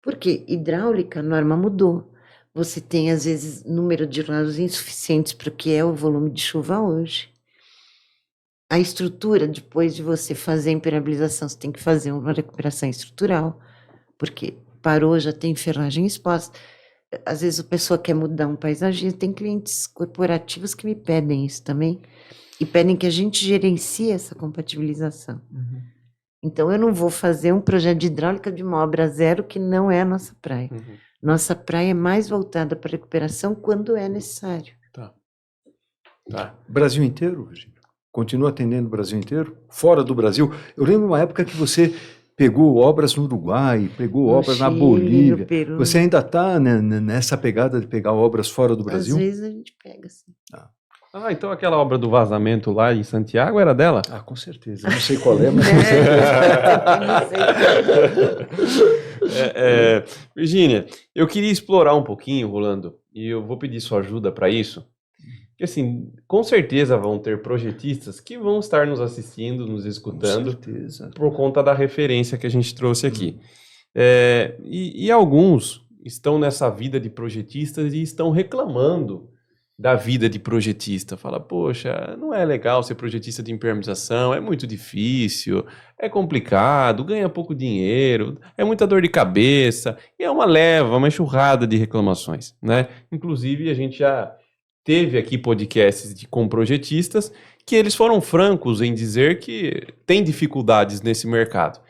Porque hidráulica, a norma mudou. Você tem, às vezes, número de lados insuficientes para o que é o volume de chuva hoje. A estrutura, depois de você fazer a impermeabilização, você tem que fazer uma recuperação estrutural, porque parou, já tem ferragem exposta. às vezes a pessoa quer mudar um paisagista, tem clientes corporativos que me pedem isso também, e pedem que a gente gerencie essa compatibilização. Então, eu não vou fazer um projeto de hidráulica de uma obra zero que não é a nossa praia. Nossa praia é mais voltada para recuperação quando é necessário. Tá. Brasil inteiro, Virgínia? Continua atendendo o Brasil inteiro? Fora do Brasil? Eu lembro uma época que você pegou obras no Uruguai, pegou obras na Chile, Bolívia. no Peru. Você ainda está nessa pegada de pegar obras fora do Brasil? Às vezes a gente pega, assim. Então aquela obra do vazamento lá em Santiago era dela? Ah, com certeza. Eu não sei qual é, mas... Virgínia, eu queria explorar um pouquinho, Rolando, e eu vou pedir sua ajuda para isso. Porque assim, com certeza vão ter projetistas que vão estar nos assistindo, nos escutando, Com certeza. por conta da referência que a gente trouxe aqui. E alguns estão nessa vida de projetistas e estão reclamando da vida de projetista. Fala, poxa, não é legal ser projetista de impermeabilização, é muito difícil, é complicado, ganha pouco dinheiro, é muita dor de cabeça, e é uma enxurrada de reclamações, né? Inclusive, a gente já teve aqui podcasts com projetistas que eles foram francos em dizer que tem dificuldades nesse mercado.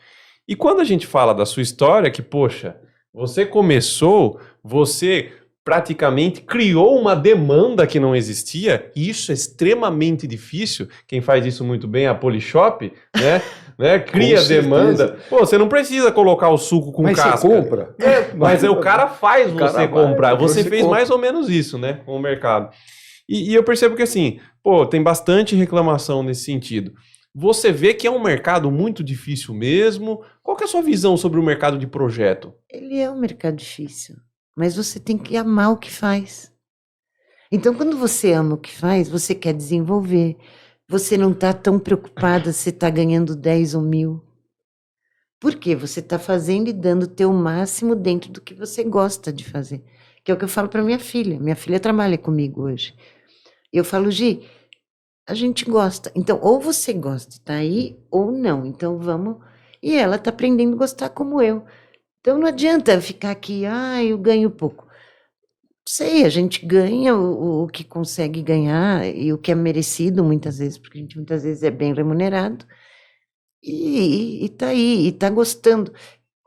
E quando a gente fala da sua história, que, poxa, você começou, você praticamente criou uma demanda que não existia, e isso é extremamente difícil. Quem faz isso muito bem é a Polishop, né? Cria demanda. Pô, você não precisa colocar o suco com mas casca. Você compra. Mas o cara faz você comprar. Você fez compra. mais ou menos isso, né, com o mercado. E eu percebo que assim, pô, tem bastante reclamação nesse sentido. Você vê que é um mercado muito difícil mesmo. Qual que é a sua visão sobre o mercado de projeto? Ele é um mercado difícil, mas você tem que amar o que faz. Então, quando você ama o que faz, você quer desenvolver. Você não está tão preocupada se está ganhando 10 ou 1.000. Por quê? Você está fazendo e dando o teu máximo dentro do que você gosta de fazer. Que é o que eu falo para minha filha. Minha filha trabalha comigo hoje. Eu falo, Gi, a gente gosta. Então, ou você gosta, tá aí, ou não. Então, vamos... E ela está aprendendo a gostar como eu. Então, não adianta ficar aqui, eu ganho pouco. Sei, a gente ganha o que consegue ganhar e o que é merecido muitas vezes, porque a gente muitas vezes é bem remunerado. E tá aí, e tá gostando.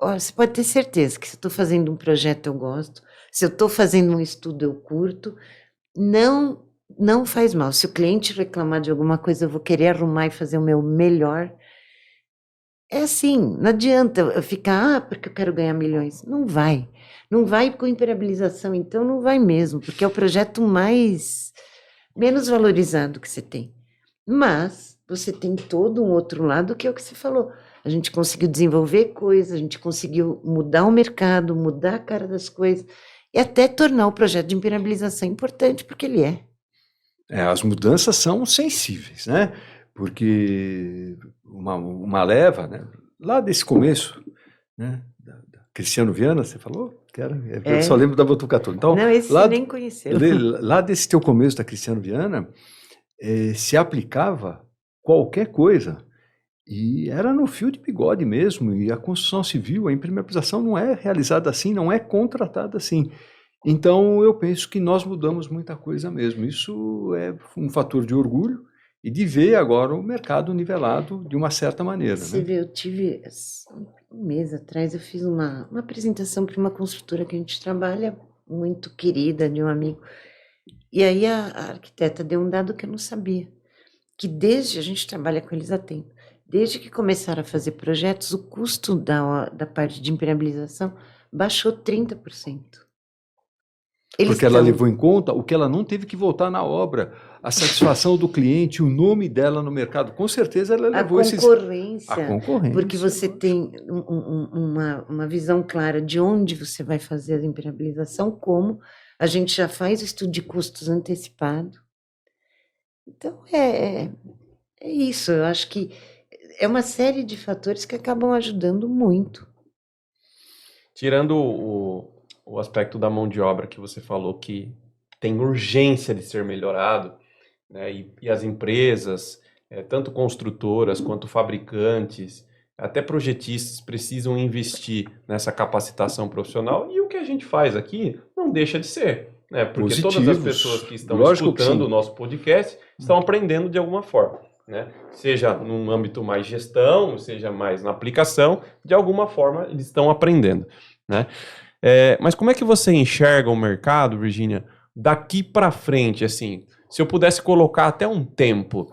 Olha, você pode ter certeza que se eu estou fazendo um projeto eu gosto, se eu estou fazendo um estudo eu curto, não faz mal. Se o cliente reclamar de alguma coisa, eu vou querer arrumar e fazer o meu melhor. É assim, não adianta eu ficar, porque eu quero ganhar milhões. Não vai. Não vai com impermeabilização, então não vai mesmo, porque é o projeto menos valorizado que você tem. Mas você tem todo um outro lado que é o que você falou. A gente conseguiu desenvolver coisas, a gente conseguiu mudar o mercado, mudar a cara das coisas e até tornar o projeto de impermeabilização importante, porque ele é. As mudanças são sensíveis, né? Porque uma leva, né? Lá desse começo, né? Da Cristiano Viana, você falou? Eu só lembro da Botucatu. Então, não, esse lá, você nem conheceu. Lá desse teu começo da Cristiano Viana, se aplicava qualquer coisa. E era no fio de bigode mesmo. E a construção civil, a impermeabilização não é realizada assim, não é contratada assim. Então, eu penso que nós mudamos muita coisa mesmo. Isso é um fator de orgulho e de ver agora o mercado nivelado de uma certa maneira. Você vê, eu tive, um mês atrás, eu fiz uma apresentação para uma construtora que a gente trabalha, muito querida, de um amigo. E aí a arquiteta deu um dado que eu não sabia, que a gente trabalha com eles há tempo, desde que começaram a fazer projetos, o custo da parte de impermeabilização baixou 30%. Porque ela levou em conta o que ela não teve que voltar na obra, a satisfação do cliente, o nome dela no mercado. Com certeza ela levou a concorrência. Porque você lógico. tem uma visão clara de onde você vai fazer a impermeabilização, como a gente já faz o estudo de custos antecipado. Então, é isso. Eu acho que é uma série de fatores que acabam ajudando muito. Tirando o aspecto da mão de obra que você falou que tem urgência de ser melhorado, né? E as empresas, tanto construtoras quanto fabricantes, até projetistas precisam investir nessa capacitação profissional. E o que a gente faz aqui não não deixa de ser, né? Porque Positivos. todas as pessoas que estão Lógico que escutando sim. o nosso podcast estão aprendendo de alguma forma, né? Seja num âmbito mais gestão, seja mais na aplicação, de alguma forma eles estão aprendendo, né? Mas como é que você enxerga o mercado, Virgínia, daqui para frente, assim, se eu pudesse colocar até um tempo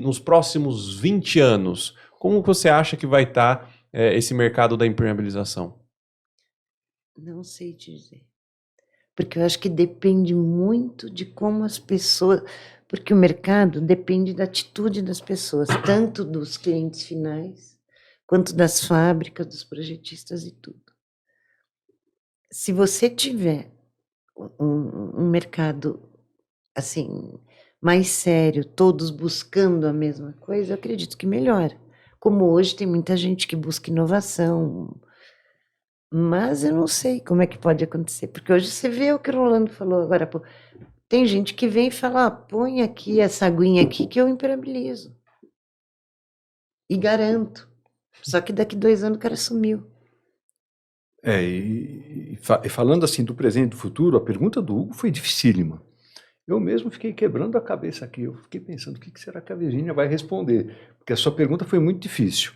nos próximos 20 anos, como você acha que vai estar esse mercado da impermeabilização? Não sei te dizer. Porque eu acho que depende muito de como as pessoas. Porque o mercado depende da atitude das pessoas, tanto dos clientes finais, quanto das fábricas, dos projetistas e tudo. Se você tiver um mercado assim mais sério, todos buscando a mesma coisa, eu acredito que melhora. Como hoje tem muita gente que busca inovação, mas eu não sei como é que pode acontecer, porque hoje você vê o que o Rolando falou agora, pô, tem gente que vem e fala, põe aqui essa aguinha aqui que eu impermeabilizo. E garanto. Só que daqui 2 anos o cara sumiu. E falando assim do presente e do futuro, a pergunta do Hugo foi dificílima. Eu mesmo fiquei quebrando a cabeça aqui, eu fiquei pensando o que será que a Virgínia vai responder, porque a sua pergunta foi muito difícil.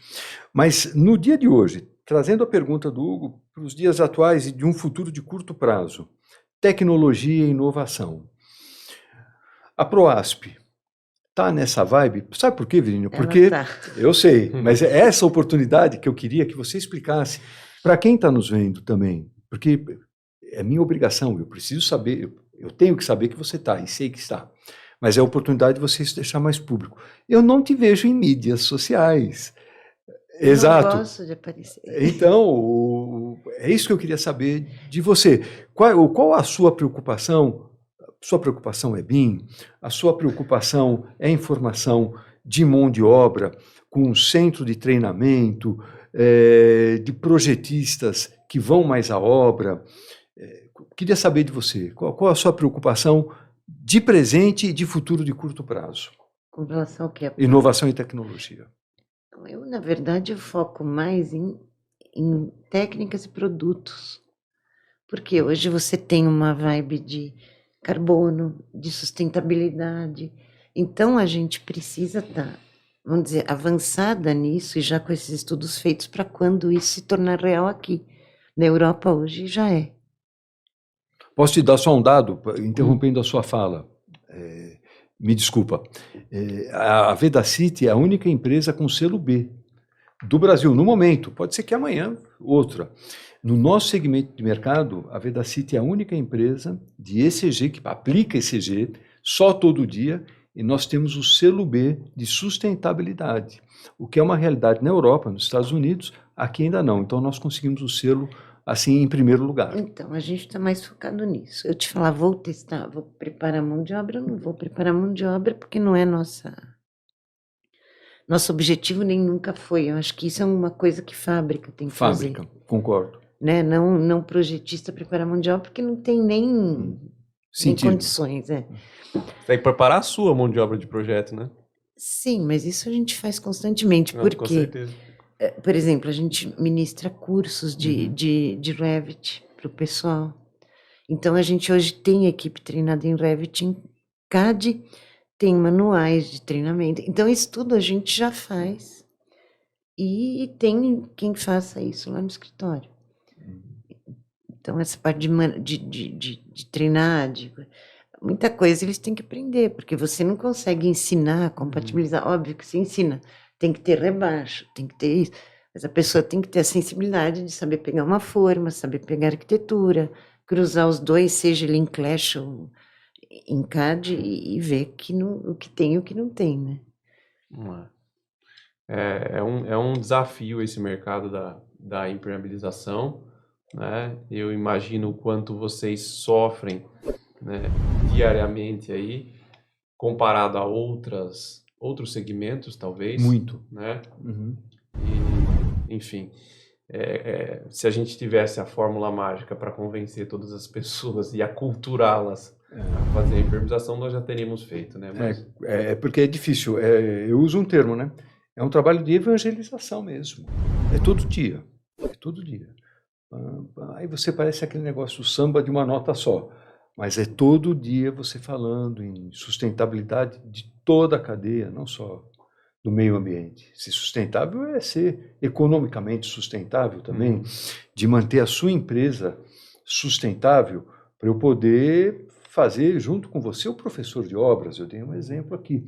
Mas no dia de hoje, trazendo a pergunta do Hugo para os dias atuais e de um futuro de curto prazo, tecnologia e inovação. A Proasp está nessa vibe, sabe por quê, Virgínia? Porque eu sei, mas é essa oportunidade que eu queria que você explicasse para quem está nos vendo também, porque é minha obrigação, eu preciso saber, eu tenho que saber que você está, e sei que está. Mas é a oportunidade de você se deixar mais público. Eu não te vejo em mídias sociais. Exato. Eu não gosto de aparecer. Então, é isso que eu queria saber de você. Qual a sua preocupação? Sua preocupação é BIM? A sua preocupação é informação de mão de obra, com um centro de treinamento, de projetistas que vão mais à obra? Queria saber de você, qual a sua preocupação de presente e de futuro de curto prazo? Com relação ao quê? Inovação e tecnologia. Eu, na verdade, eu foco mais em técnicas e produtos. Porque hoje você tem uma vibe de carbono, de sustentabilidade. Então, a gente precisa estar, vamos dizer, avançada nisso e já com esses estudos feitos para quando isso se tornar real aqui. Na Europa, hoje, já é. Posso te dar só um dado, interrompendo a sua fala? Me desculpa. A Vedacity é a única empresa com selo B do Brasil, no momento. Pode ser que amanhã outra. No nosso segmento de mercado, a Vedacity é a única empresa de ECG, que aplica ECG só todo dia, e nós temos o selo B de sustentabilidade, o que é uma realidade na Europa, nos Estados Unidos, aqui ainda não. Então, nós conseguimos o selo assim em primeiro lugar. Então, a gente está mais focado nisso. Eu te falar, vou testar, vou preparar mão de obra, eu não vou preparar mão de obra porque não é nosso objetivo, nem nunca foi. Eu acho que isso é uma coisa que fábrica tem que fazer. Fábrica, concordo. Né? Não projetista preparar mão de obra porque não tem nem condições. Você tem que preparar a sua mão de obra de projeto, né? Sim, mas isso a gente faz constantemente. Não, porque, com certeza. Por exemplo, a gente ministra cursos de Revit para o pessoal. Então, a gente hoje tem equipe treinada em Revit, em CAD, tem manuais de treinamento. Então, isso tudo a gente já faz. E tem quem faça isso lá no escritório. Então, essa parte de treinar, muita coisa eles têm que aprender, porque você não consegue ensinar, compatibilizar. Óbvio que você ensina, tem que ter rebaixo, tem que ter isso. Mas a pessoa tem que ter a sensibilidade de saber pegar uma forma, saber pegar arquitetura, cruzar os dois, seja ele em Clash ou em CAD, e ver o que tem e o que não tem, né? É um desafio esse mercado da impermeabilização, né? Eu imagino o quanto vocês sofrem, né, diariamente aí, comparado a outros segmentos, talvez. Muito. Né? E, enfim, se a gente tivesse a fórmula mágica para convencer todas as pessoas e aculturá-las a fazer a impermeabilização, nós já teríamos feito, né? Mas... porque é difícil. Eu uso um termo, né? É um trabalho de evangelização mesmo. É todo dia. Aí você parece aquele negócio samba de uma nota só. Mas é todo dia você falando em sustentabilidade de toda a cadeia, não só do meio ambiente. Ser sustentável é ser economicamente sustentável também, de manter a sua empresa sustentável, para eu poder fazer junto com você o professor de obras. Eu dei um exemplo aqui.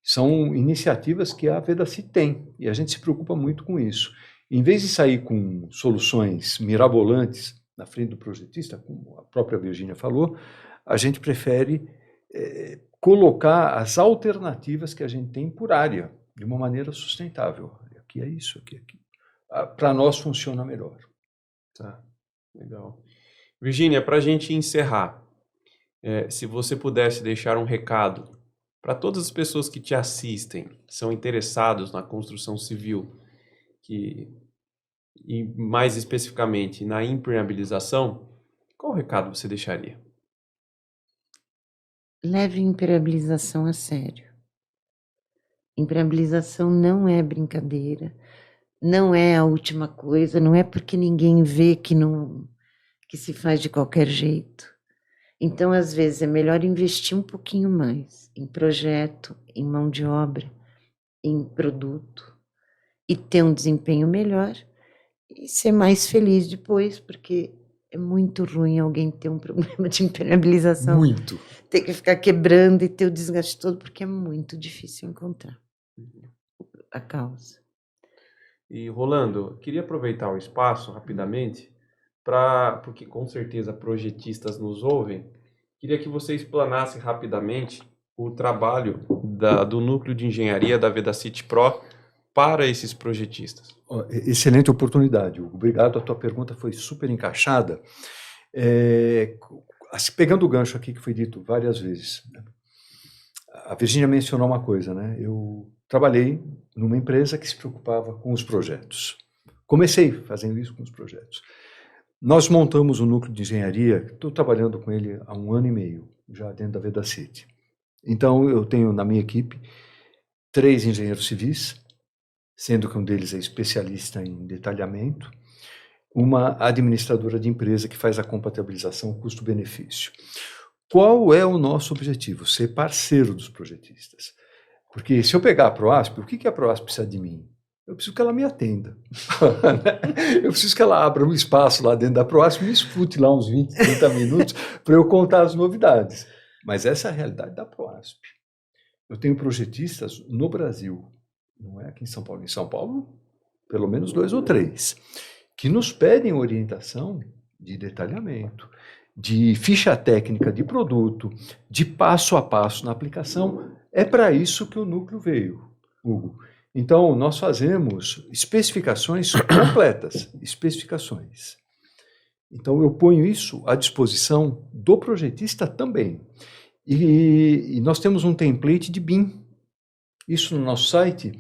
São iniciativas que a Vedacity tem, e a gente se preocupa muito com isso. Em vez de sair com soluções mirabolantes na frente do projetista, como a própria Virgínia falou, a gente prefere colocar as alternativas que a gente tem por área, de uma maneira sustentável. Aqui é isso, aqui. Para nós funciona melhor. Tá, legal. Virgínia, para a gente encerrar, se você pudesse deixar um recado para todas as pessoas que te assistem, que são interessados na construção civil, e mais especificamente na impermeabilização, qual recado você deixaria? Leve a impermeabilização a sério. Impermeabilização não é brincadeira, não é a última coisa, não é porque ninguém vê que se faz de qualquer jeito. Então, às vezes, é melhor investir um pouquinho mais em projeto, em mão de obra, em produto, e ter um desempenho melhor e ser mais feliz depois, porque é muito ruim alguém ter um problema de impermeabilização. Muito. Ter que ficar quebrando e ter o desgaste todo, porque é muito difícil encontrar a causa. E, Rolando, queria aproveitar o espaço rapidamente, porque com certeza projetistas nos ouvem, queria que você explanasse rapidamente o trabalho do Núcleo de Engenharia da Vedacity Pro para esses projetistas. Excelente oportunidade, Hugo. Obrigado, a tua pergunta foi super encaixada. Pegando o gancho aqui que foi dito várias vezes, né? A Virgínia mencionou uma coisa, né? Eu trabalhei numa empresa que se preocupava com os projetos. Comecei fazendo isso com os projetos. Nós montamos um núcleo de engenharia, estou trabalhando com ele há 1 ano e meio, já dentro da Vedacity. Então, eu tenho na minha equipe 3 engenheiros civis, sendo que um deles é especialista em detalhamento, uma administradora de empresa que faz a compatibilização custo-benefício. Qual é o nosso objetivo? Ser parceiro dos projetistas. Porque se eu pegar a Proasp, o que a Proasp precisa de mim? Eu preciso que ela me atenda. Eu preciso que ela abra um espaço lá dentro da Proasp e me escute lá uns 20, 30 minutos para eu contar as novidades. Mas essa é a realidade da Proasp. Eu tenho projetistas no Brasil, não é aqui em São Paulo. Em São Paulo, pelo menos 2 ou 3, que nos pedem orientação de detalhamento, de ficha técnica de produto, de passo a passo na aplicação. É para isso que o núcleo veio, Hugo. Então, nós fazemos especificações completas, especificações. Então, eu ponho isso à disposição do projetista também. E nós temos um template de BIM. Isso no nosso site,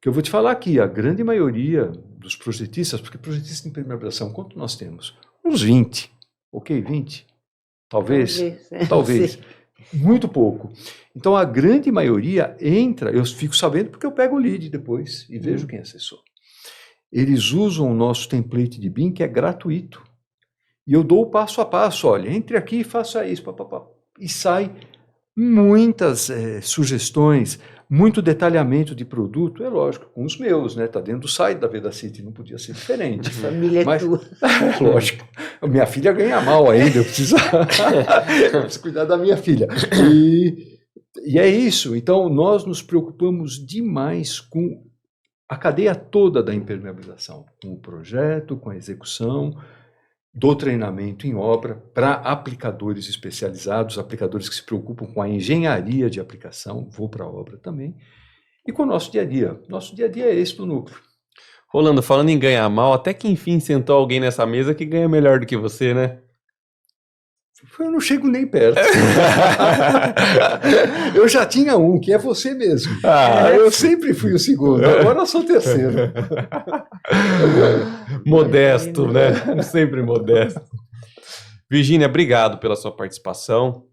que eu vou te falar aqui, a grande maioria dos projetistas, porque projetistas de impermeabilização, quanto nós temos? Uns 20, ok? 20? Talvez. Muito pouco. Então, a grande maioria entra, eu fico sabendo porque eu pego o lead depois e vejo quem acessou. Eles usam o nosso template de BIM, que é gratuito. E eu dou o passo a passo, olha, entre aqui e faça isso, e sai muitas sugestões, muito detalhamento de produto, é lógico, com os meus, né? Está dentro do site da Vedacity, não podia ser diferente. A família é tua. Lógico. Minha filha ganha mal ainda, eu preciso cuidar da minha filha. E é isso. Então, nós nos preocupamos demais com a cadeia toda da impermeabilização, com o projeto, com a execução, do treinamento em obra para aplicadores especializados, aplicadores que se preocupam com a engenharia de aplicação, vou para a obra também, e com o nosso dia a dia. Nosso dia a dia é esse do núcleo. Rolando, falando em ganhar mal, até que enfim sentou alguém nessa mesa que ganha melhor do que você, né? Eu não chego nem perto. Eu já tinha um, que é você mesmo. Eu sempre fui o segundo, agora eu sou o terceiro. Modesto, né? Sempre modesto. Virgínia, obrigado pela sua participação.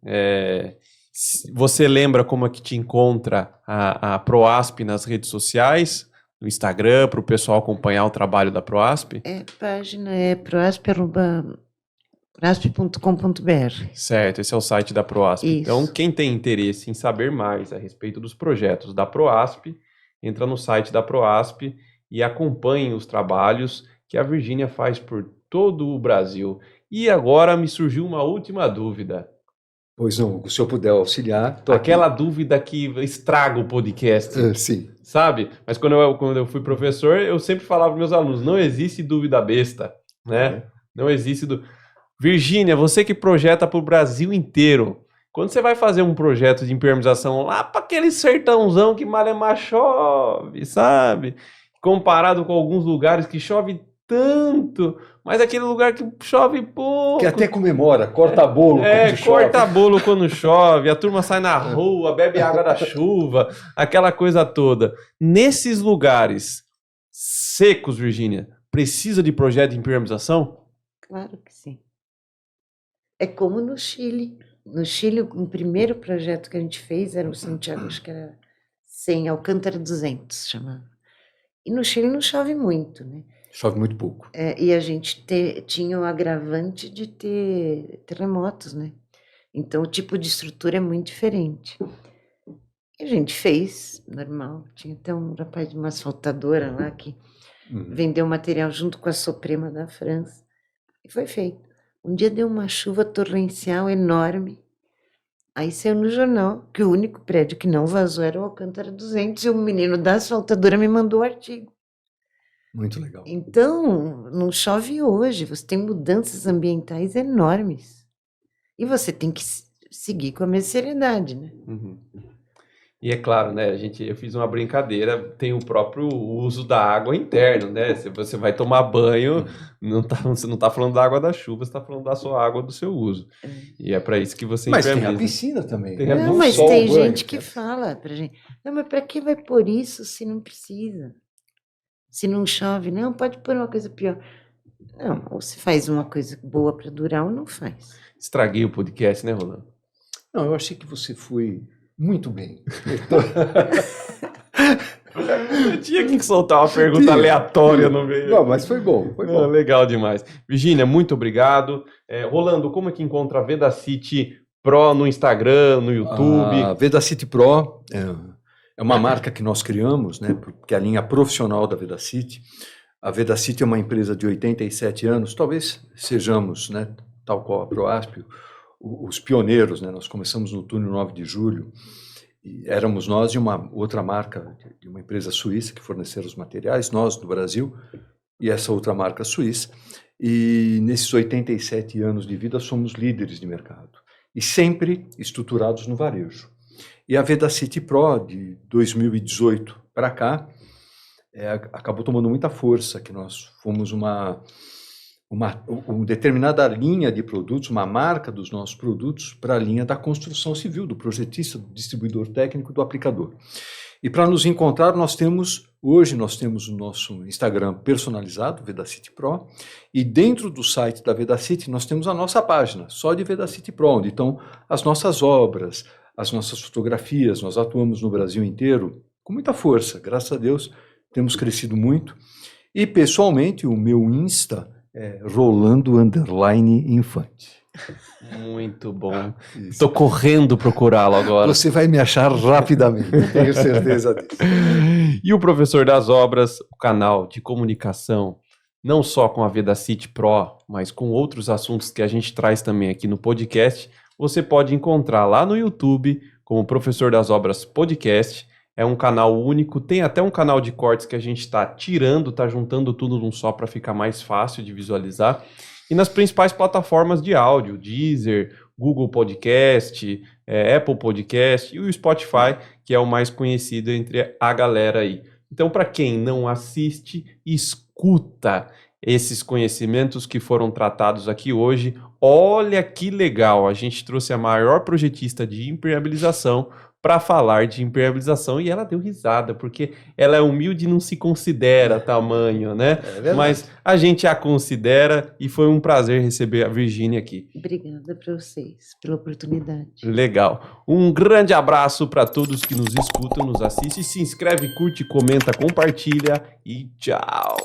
Você lembra como é que te encontra a Proasp nas redes sociais? no Instagram para o pessoal acompanhar o trabalho da Proasp? A página é proasp.com.br. Certo, esse é o site da Proasp. Isso. Então, quem tem interesse em saber mais a respeito dos projetos da Proasp, entra no site da Proasp e acompanhe os trabalhos que a Virgínia faz por todo o Brasil. E agora me surgiu uma última dúvida. Pois não, se eu puder auxiliar... tô aqui. Aquela dúvida que estraga o podcast, Sim. sabe? Mas quando eu fui professor, eu sempre falava para meus alunos, não existe dúvida besta, né? Não existe dúvida. Virgínia, você que projeta para o Brasil inteiro, quando você vai fazer um projeto de impermeabilização lá para aquele sertãozão que malemar chove, sabe? Comparado com alguns lugares que chove tanto, mas aquele lugar que chove pouco. Que até comemora, corta bolo quando chove. Corta bolo quando chove, a turma sai na rua, bebe água da chuva, aquela coisa toda. Nesses lugares secos, Virgínia, precisa de projeto de impermeabilização? Claro que sim. É como no Chile. No Chile, o primeiro projeto que a gente fez era o Santiago, acho que era 100, Alcântara 200, chamava. E no Chile não chove muito, né? Chove muito pouco. E a gente tinha o agravante de ter terremotos, né? Então o tipo de estrutura é muito diferente. E a gente fez, normal. Tinha até um rapaz de uma asfaltadora lá que vendeu material junto com a Soprema da França. E foi feito. Um dia deu uma chuva torrencial enorme. Aí saiu no jornal que o único prédio que não vazou era o Alcântara 200 e o menino da asfaltadora me mandou o artigo. Muito legal. Então, não chove hoje, você tem mudanças ambientais enormes. E você tem que seguir com a mesma seriedade, né? Uhum. E é claro, né, eu fiz uma brincadeira, tem o próprio uso da água interno, né? Se você vai tomar banho, você não está falando da água da chuva, você está falando da sua água do seu uso. E é para isso que você Mas tem a impermeabiliza. piscina também. Não, mas tem gente que fala pra gente, não, mas para que vai pôr isso se não precisa? Se não chove, não, pode pôr uma coisa pior. Não, ou se faz uma coisa boa para durar ou não faz. Estraguei o podcast, né, Rolando? Não, eu achei que você foi muito bem. Eu tinha que soltar uma pergunta aleatória no meio. Não, mas foi bom, foi bom. Legal demais. Virgínia, muito obrigado. Rolando, como é que encontra a Vedacity Pro no Instagram, no YouTube? A Vedacity Pro é uma marca que nós criamos, né, porque é a linha profissional da Vedacity. A Vedacity é uma empresa de 87 anos, talvez sejamos, né, tal qual a Proasp, os pioneiros, né? Nós começamos no túnel 9 de julho, e éramos nós e uma outra marca, de uma empresa suíça que forneceram os materiais, nós do Brasil, e essa outra marca suíça. E nesses 87 anos de vida somos líderes de mercado, e sempre estruturados no varejo. E a Vedacity Pro, de 2018 para cá, acabou tomando muita força, que nós fomos uma determinada linha de produtos, uma marca dos nossos produtos para a linha da construção civil, do projetista, do distribuidor técnico, do aplicador. E para nos encontrar, hoje nós temos o nosso Instagram personalizado, Vedacity Pro, e dentro do site da Vedacity nós temos a nossa página, só de Vedacity Pro, onde estão as nossas obras, as nossas fotografias. Nós atuamos no Brasil inteiro com muita força, graças a Deus, temos crescido muito. E pessoalmente, o meu Insta é Rolando_Infante. Muito bom. Estou correndo procurá-lo agora. Você vai me achar rapidamente, tenho certeza disso. E o Professor das Obras, o canal de comunicação, não só com a Vedacity Pro, mas com outros assuntos que a gente traz também aqui no podcast, você pode encontrar lá no YouTube como Professor das Obras Podcast. É um canal único, tem até um canal de cortes que a gente está tirando, está juntando tudo num só para ficar mais fácil de visualizar. E nas principais plataformas de áudio, Deezer, Google Podcast, Apple Podcast e o Spotify, que é o mais conhecido entre a galera aí. Então, para quem não assiste, escuta esses conhecimentos que foram tratados aqui hoje. Olha que legal, a gente trouxe a maior projetista de impermeabilização para falar de impermeabilização e ela deu risada, porque ela é humilde e não se considera tamanho, né? verdade. Mas a gente a considera e foi um prazer receber a Virgínia aqui. Obrigada para vocês pela oportunidade. Legal. Um grande abraço para todos que nos escutam, nos assistem. Se inscreve, curte, comenta, compartilha e tchau.